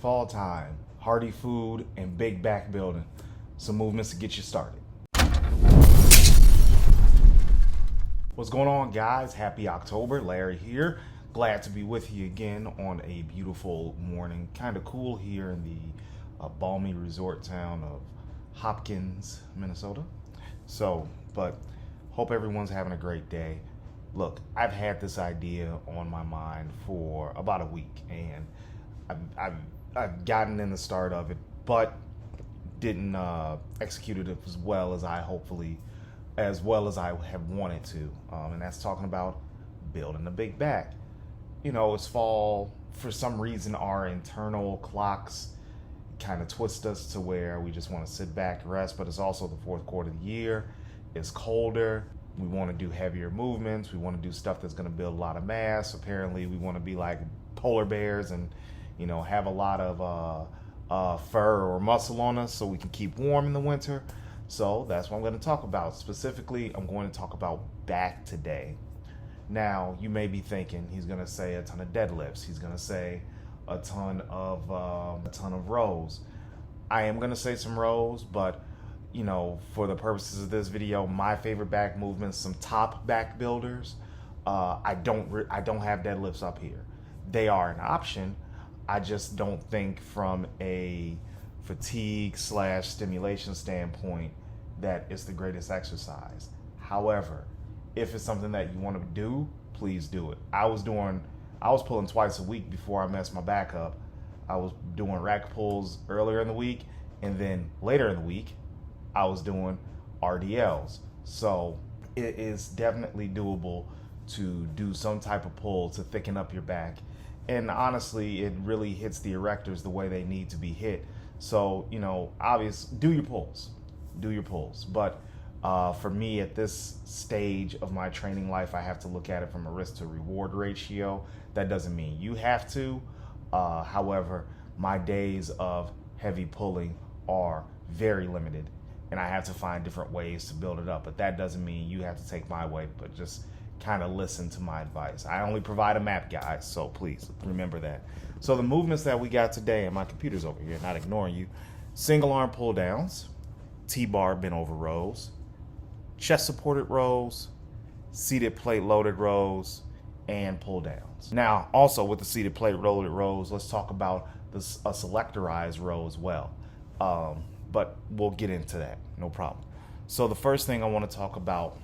Fall time, hearty food, and big back building. Some movements to get you started. What's going on, guys? Happy October. Larry here. Glad to be with you again on a beautiful morning. Kind of cool here in the balmy resort town of Hopkins, Minnesota. But hope everyone's having a great day. Look, I've had this idea on my mind for about a week, and I've gotten in the start of it, but didn't execute it as well as I have wanted to. And that's talking about building a big back. You know, it's fall. For some reason, our internal clocks kind of twist us to where we just want to sit back and rest, but it's also the fourth quarter of the year. It's colder. We want to do heavier movements. We want to do stuff that's going to build a lot of mass. Apparently, we want to be like polar bears and, you know, have a lot of fur or muscle on us so we can keep warm in the winter. So that's what I'm going to talk about. Specifically, I'm going to talk about back today. Now, you may be thinking he's going to say a ton of deadlifts. He's going to say a ton of rows. I am going to say some rows, but you know, for the purposes of this video, my favorite back movements, some top back builders. I don't have deadlifts up here. They are an option. I just don't think from a fatigue / stimulation standpoint that it's the greatest exercise. However, if it's something that you want to do, please do it. I was pulling twice a week before I messed my back up. I was doing rack pulls earlier in the week, and then later in the week, I was doing RDLs. So it is definitely doable to do some type of pull to thicken up your back. And honestly, it really hits the erectors the way they need to be hit. So, you know, do your pulls. But for me, at this stage of my training life, I have to look at it from a risk to reward ratio. That doesn't mean you have to. However, my days of heavy pulling are very limited, and I have to find different ways to build it up. But that doesn't mean you have to take my way, but just kind of listen to my advice. I only provide a map, guys, so please remember that. So the movements that we got today, and my computer's over here, not ignoring you: single arm pull downs, T-bar bent over rows, chest supported rows, seated plate loaded rows, and pull downs. Now, also with the seated plate loaded rows, let's talk about a selectorized row as well. But we'll get into that, no problem. So the first thing I want to talk about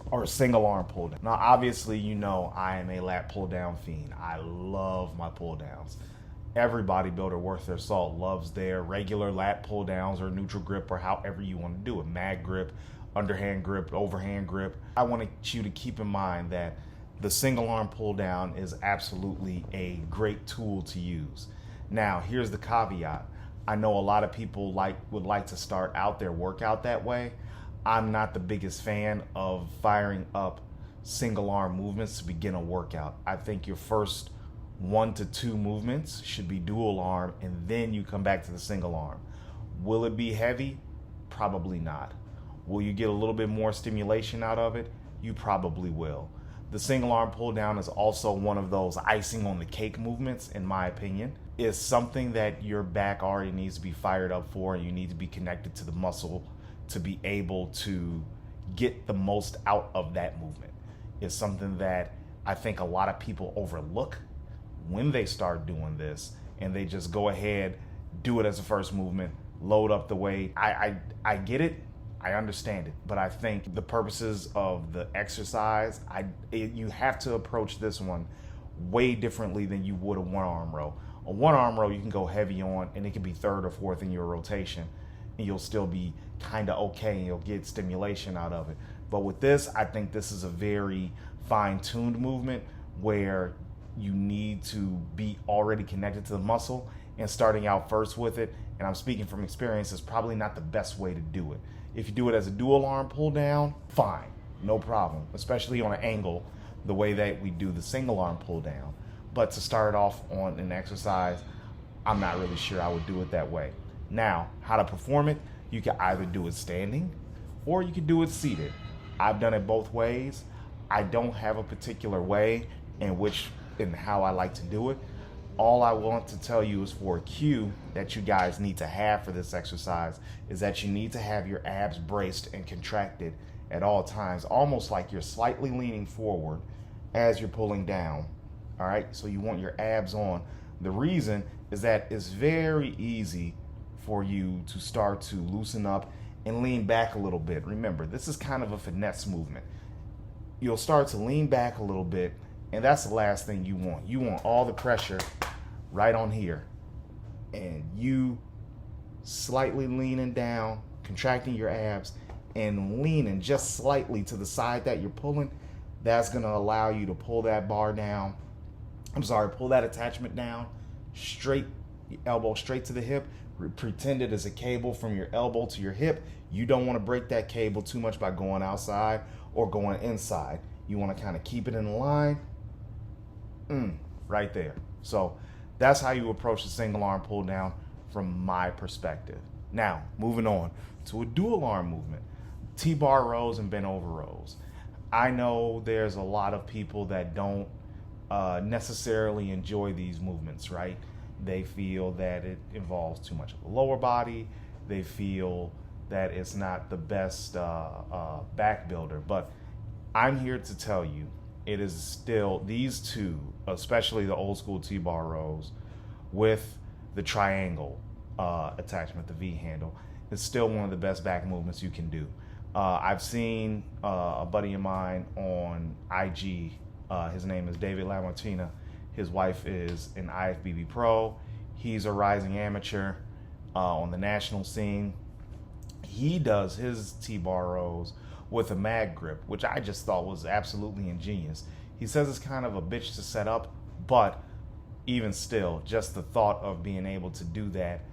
are single arm pull down. Now, obviously, you know I am a lat pull down fiend. I love my pull downs. Every bodybuilder worth their salt loves their regular lat pull downs or neutral grip, or however you want to do it. Mag grip, underhand grip, overhand grip. I want you to keep in mind that the single arm pull down is absolutely a great tool to use. Now, here's the caveat. I know a lot of people would like to start out their workout that way. I'm not the biggest fan of firing up single arm movements to begin a workout. I think your first 1 to 2 movements should be dual arm, and then you come back to the single arm. Will it be heavy? Probably not. Will you get a little bit more stimulation out of it? You probably will. The single arm pull down is also one of those icing on the cake movements, in my opinion. It's something that your back already needs to be fired up for, and you need to be connected to the muscle to be able to get the most out of that movement. It's something that I think a lot of people overlook when they start doing this, and they just go ahead, do it as a first movement, load up the weight. I get it. I understand it, but I think the purposes of the exercise, you have to approach this one way differently than you would a one-arm row. A one-arm row you can go heavy on, and it can be third or fourth in your rotation, and you'll still be kind of okay, and you'll get stimulation out of it. But with this, I think this is a very fine-tuned movement where you need to be already connected to the muscle, and starting out first with it, and I'm speaking from experience, is probably not the best way to do it. If you do it as a dual arm pull down, fine, no problem, especially on an angle the way that we do the single arm pull down. But to start off on an exercise, I'm not really sure I would do it that way. Now, how to perform it, you can either do it standing or you can do it seated. I've done it both ways. I don't have a particular way in how I like to do it. All I want to tell you is for a cue that you guys need to have for this exercise is that you need to have your abs braced and contracted at all times, almost like you're slightly leaning forward as you're pulling down. All right, so you want your abs on. The reason is that it's very easy for you to start to loosen up and lean back a little bit. Remember, this is kind of a finesse movement. You'll start to lean back a little bit, and that's the last thing you want. You want all the pressure right on here, and you slightly leaning down, contracting your abs, and leaning just slightly to the side that you're pulling. That's going to allow you to pull that bar down. Pull that attachment down, straight, elbow straight to the hip. Pretend it is a cable from your elbow to your hip. You don't want to break that cable too much by going outside or going inside. You want to kind of keep it in line, right there. So that's how you approach the single arm pull down from my perspective. Now, moving on to a dual arm movement, T-bar rows and bent over rows. I know there's a lot of people that don't necessarily enjoy these movements, right? They feel that it involves too much of the lower body. They feel that it's not the best back builder. But I'm here to tell you, it is still these two, especially the old school T-bar rows with the triangle attachment, the V handle, is still one of the best back movements you can do. I've seen a buddy of mine on IG. His name is David Lamartina. His wife is an IFBB pro. He's a rising amateur on the national scene. He does his T-bar rows with a mag grip, which I just thought was absolutely ingenious. He says it's kind of a bitch to set up, but even still, just the thought of being able to do that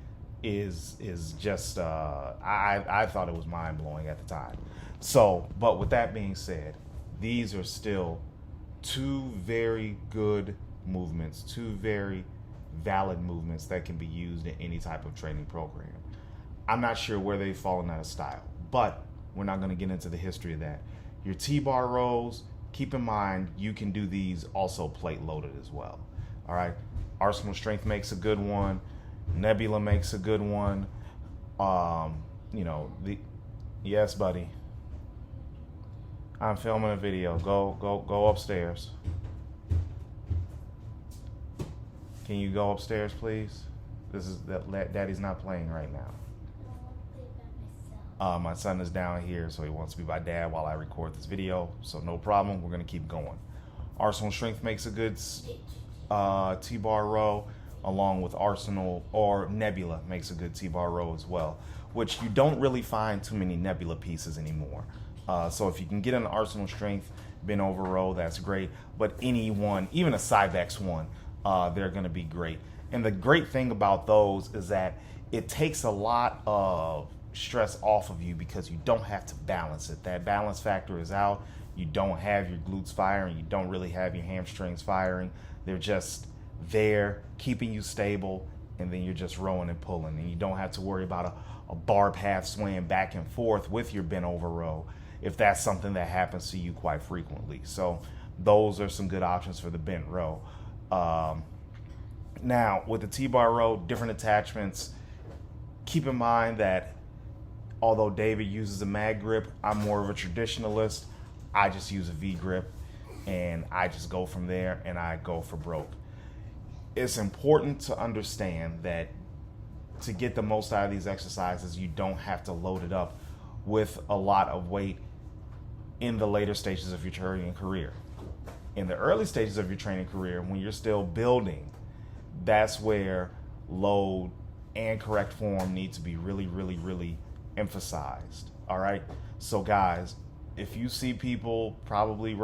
is just I thought it was mind-blowing at the time. So, but with that being said, these are still two very good movements, two very valid movements that can be used in any type of training program. I'm not sure where they've fallen out of style, but we're not going to get into the history of that. Your T-bar rows, keep in mind you can do these also plate loaded as well. All right, Arsenal Strength makes a good one. Nebula makes a good one. Yes, buddy. I'm filming a video. Go upstairs. Can you go upstairs, please? Daddy's not playing right now. My son is down here, so he wants to be by dad while I record this video. So no problem. We're gonna keep going. Arsenal Strength makes a good T-bar row, along with Arsenal, or Nebula makes a good T-bar row as well, which you don't really find too many Nebula pieces anymore. So if you can get an Arsenal Strength bent over row, that's great. But any one, even a Cybex one, they're going to be great. And the great thing about those is that it takes a lot of stress off of you because you don't have to balance it. That balance factor is out. You don't have your glutes firing. You don't really have your hamstrings firing. They're just there, keeping you stable, and then you're just rowing and pulling. And you don't have to worry about a bar path swaying back and forth with your bent over row, if that's something that happens to you quite frequently. So those are some good options for the bent row. Now, with the T-bar row, different attachments. Keep in mind that although David uses a mag grip, I'm more of a traditionalist. I just use a V grip, and I just go from there, and I go for broke. It's important to understand that to get the most out of these exercises, you don't have to load it up with a lot of weight in the later stages of your training career. In the early stages of your training career, when you're still building, that's where load and correct form need to be really, really, really emphasized. All right. So guys, if you see people probably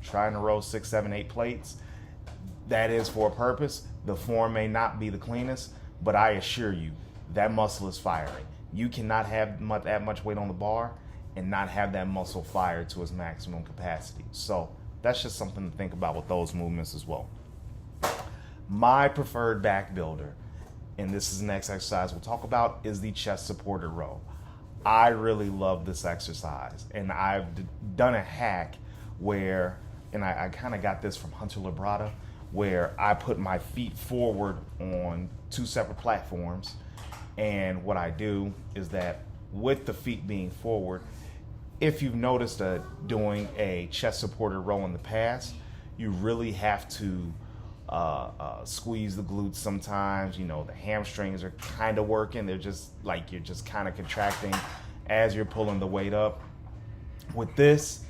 trying to row 6, 7, 8 plates, that is for a purpose. The form may not be the cleanest, but I assure you that muscle is firing. You cannot have that much weight on the bar and not have that muscle fire to its maximum capacity. So that's just something to think about with those movements as well. My preferred back builder, and this is the next exercise we'll talk about, is the chest supported row. I really love this exercise, and I've done a hack where, and I kind of got this from Hunter Labrada, where I put my feet forward on 2 separate platforms. And what I do is that with the feet being forward, if you've noticed doing a chest supported row in the past, you really have to squeeze the glutes sometimes. You know, the hamstrings are kind of working. They're just like, you're just kind of contracting as you're pulling the weight up. With this,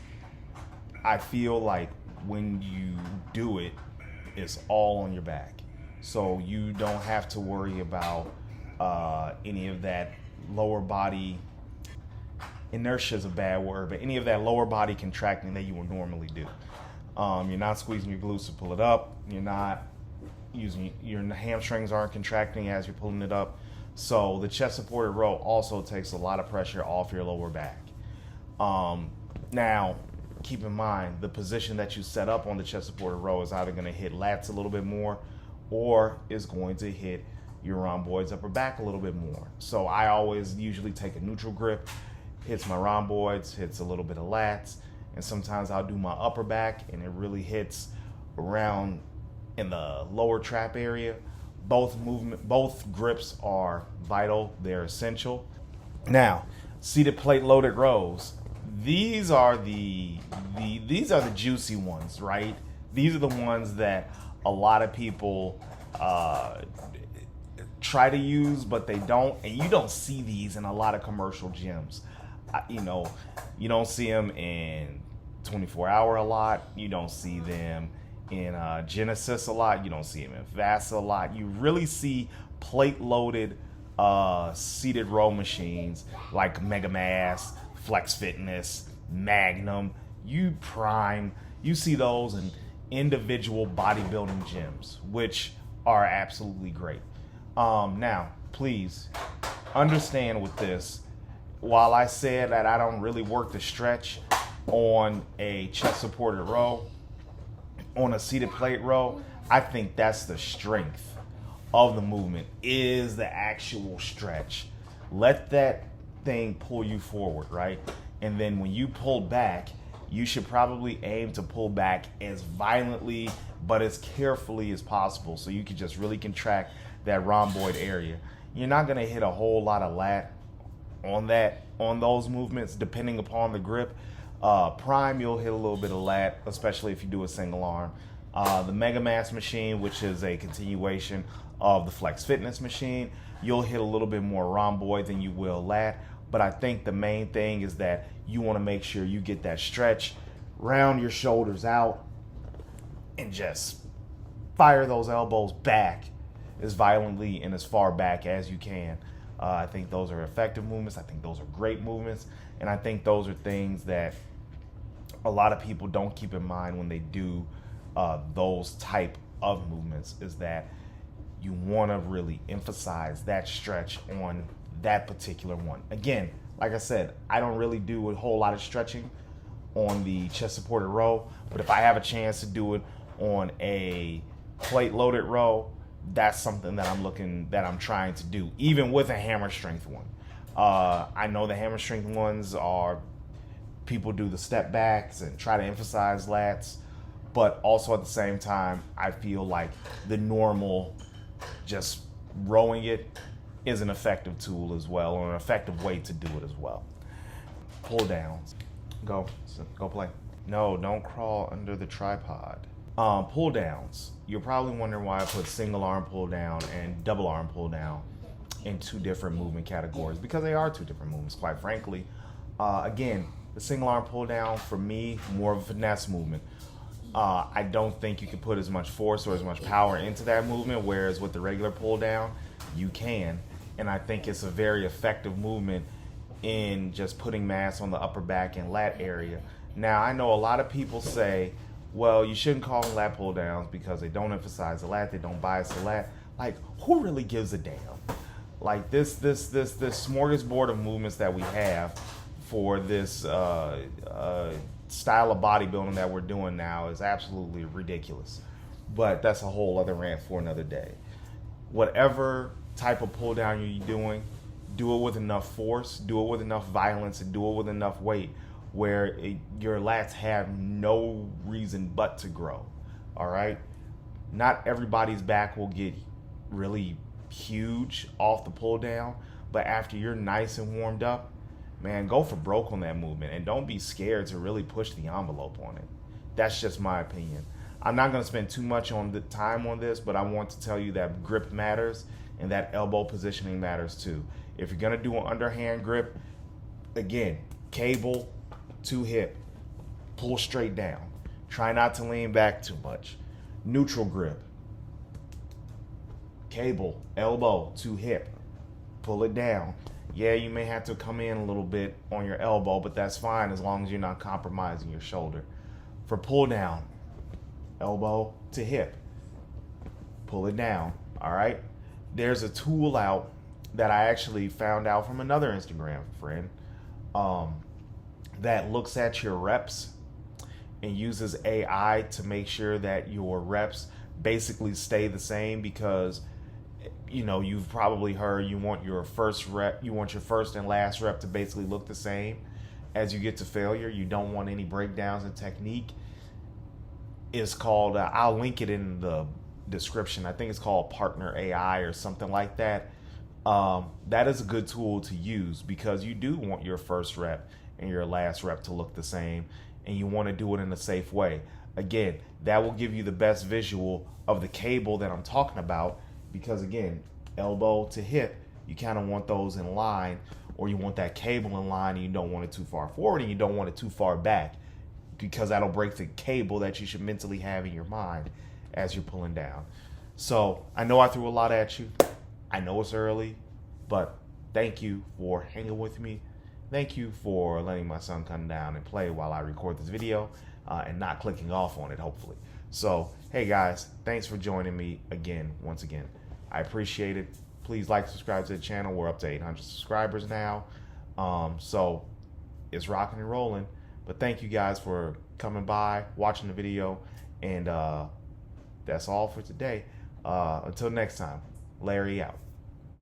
I feel like when you do it, it's all on your back. So you don't have to worry about any of that lower body, inertia is a bad word, but any of that lower body contracting that you would normally do. You're not squeezing your glutes to pull it up. You're not using, your hamstrings aren't contracting as you're pulling it up. So the chest supported row also takes a lot of pressure off your lower back. Now, keep in mind, the position that you set up on the chest supported row is either going to hit lats a little bit more or is going to hit your rhomboids upper back a little bit more. So I always usually take a neutral grip, hits my rhomboids, hits a little bit of lats, and sometimes I'll do my upper back and it really hits around in the lower trap area. Both grips are vital, they're essential. Now, seated plate loaded rows. These are the juicy ones, right? These are the ones that a lot of people try to use, but they don't. And you don't see these in a lot of commercial gyms. You know, you don't see them in 24 Hour a lot. You don't see them in Genesis a lot. You don't see them in Vasa a lot. You really see plate loaded seated row machines like Mega Mass, Flex Fitness, Magnum, Prime. You see those in individual bodybuilding gyms, which are absolutely great. Now, please understand with this, while I said that I don't really work the stretch on a chest supported row, on a seated plate row, I think that's the strength of the movement, is the actual stretch. Let that thing pull you forward, right? And then when you pull back, you should probably aim to pull back as violently but as carefully as possible, so you can just really contract that rhomboid area. You're not going to hit a whole lot of lat on those movements depending upon the grip. Prime, you'll hit a little bit of lat, especially if you do a single arm. The Mega Mass machine, which is a continuation of the Flex Fitness machine, you'll hit a little bit more rhomboid than you will lat. But I think the main thing is that you want to make sure you get that stretch, round your shoulders out, and just fire those elbows back as violently and as far back as you can. I think those are effective movements. I think those are great movements. And I think those are things that a lot of people don't keep in mind when they do those type of movements, is that you want to really emphasize that stretch on that particular one. Again, like I said, I don't really do a whole lot of stretching on the chest supported row, but if I have a chance to do it on a plate loaded row, that's something that I'm trying to do, even with a hammer strength one. I know the hammer strength ones are, people do the step backs and try to emphasize lats, but also at the same time, I feel like the normal just rowing it is an effective tool as well, or an effective way to do it as well. Pull downs. Go play. No, don't crawl under the tripod. Pull downs. You're probably wondering why I put single arm pull down and double arm pull down in 2 different movement categories, because they are 2 different movements, quite frankly. Again, the single arm pull down, for me, more of a finesse movement. I don't think you can put as much force or as much power into that movement, whereas with the regular pull down, you can. And I think it's a very effective movement in just putting mass on the upper back and lat area. Now, I know a lot of people say, well, you shouldn't call them lat pull downs because they don't emphasize the lat, they don't bias the lat. Like, who really gives a damn? Like, this smorgasbord of movements that we have for this style of bodybuilding that we're doing now is absolutely ridiculous. But that's a whole other rant for another day. Whatever type of pull down you're doing, do it with enough force, do it with enough violence, and do it with enough weight where your lats have no reason but to grow. All right? Not everybody's back will get really huge off the pull down, but after you're nice and warmed up, man, go for broke on that movement and don't be scared to really push the envelope on it. That's just my opinion. I'm not going to spend too much on the time on this, but I want to tell you that grip matters and that elbow positioning matters too. If you're going to do an underhand grip, again, cable to hip, pull straight down. Try not to lean back too much. Neutral grip, cable, elbow to hip, pull it down. Yeah, you may have to come in a little bit on your elbow, but that's fine as long as you're not compromising your shoulder. For pull down, elbow to hip, pull it down. All right. There's a tool out that I actually found out from another Instagram friend that looks at your reps and uses AI to make sure that your reps basically stay the same, because you've probably heard you want your first and last rep to basically look the same as you get to failure. You don't want any breakdowns in technique. It's called, I'll link it in the description. I think it's called Partner AI or something like that. That is a good tool to use because you do want your first rep and your last rep to look the same, and you want to do it in a safe way. Again, that will give you the best visual of the cable that I'm talking about, because again, elbow to hip, you kind of want those in line, or you want that cable in line and you don't want it too far forward and you don't want it too far back, because that'll break the cable that you should mentally have in your mind as you're pulling down. So I know I threw a lot at you. I know it's early, but thank you for hanging with me. Thank you for letting my son come down and play while I record this video and not clicking off on it, hopefully. So, hey guys, thanks for joining me once again. I appreciate it. Please like, subscribe to the channel. We're up to 800 subscribers now. So it's rocking and rolling. But thank you guys for coming by, watching the video, and that's all for today. Until next time, Larry out.